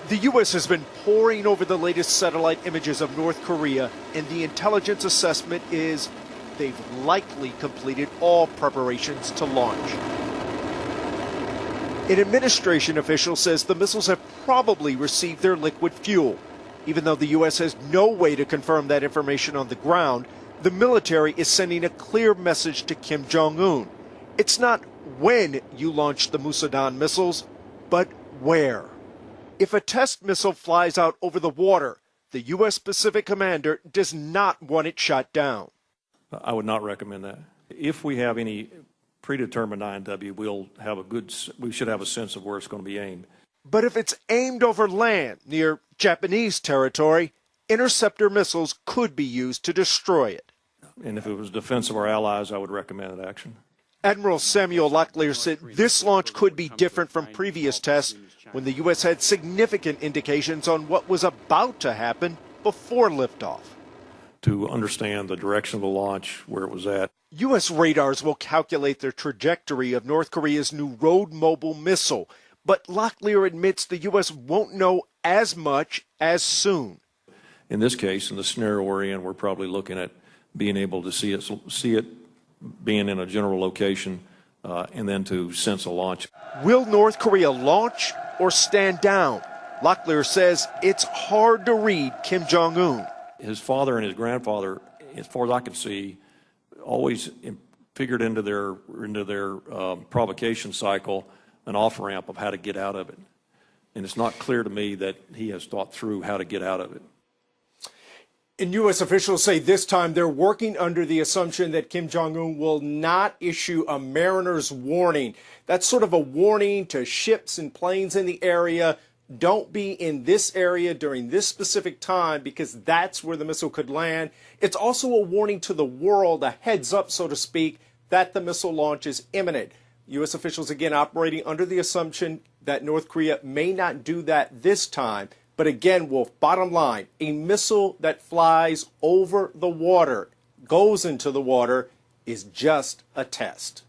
The U.S. has been poring over the latest satellite images of North Korea, and the intelligence assessment is they've likely completed all preparations to launch. An administration official says the missiles have probably received their liquid fuel. Even though the U.S. has no way to confirm that information on the ground, the military is sending a clear message to Kim Jong-un. It's not when you launch the Musadan missiles, but where. If a test missile flies out over the water, the U.S. Pacific commander does not want it shot down. I would not recommend that. If we have any predetermined INW, we should have a sense of where it's going to be aimed. But if it's aimed over land near Japanese territory, interceptor missiles could be used to destroy it. And if it was defense of our allies, I would recommend that action. Admiral Samuel Locklear said this launch could be different from previous tests when the U.S. had significant indications on what was about to happen before liftoff. To understand the direction of the launch, where it was at. U.S. radars will calculate the trajectory of North Korea's new road-mobile missile, but Locklear admits the U.S. won't know as much as soon. In this case, in the scenario we're in, we're probably looking at being able to see it being in a general location and then to sense a launch. Will North Korea launch or stand down? Locklear says it's hard to read Kim Jong-un. His father and his grandfather, as far as I could see, always figured into their provocation cycle an off-ramp of how to get out of it. And it's not clear to me that he has thought through how to get out of it. And U.S. officials say this time they're working under the assumption that Kim Jong-un will not issue a mariner's warning. That's sort of a warning to ships and planes in the area. Don't be in this area during this specific time because that's where the missile could land. It's also a warning to the world, a heads up, so to speak, that the missile launch is imminent. U.S. officials, again, operating under the assumption that North Korea may not do that this time. But again, Wolf, bottom line, a missile that flies over the water, goes into the water, is just a test.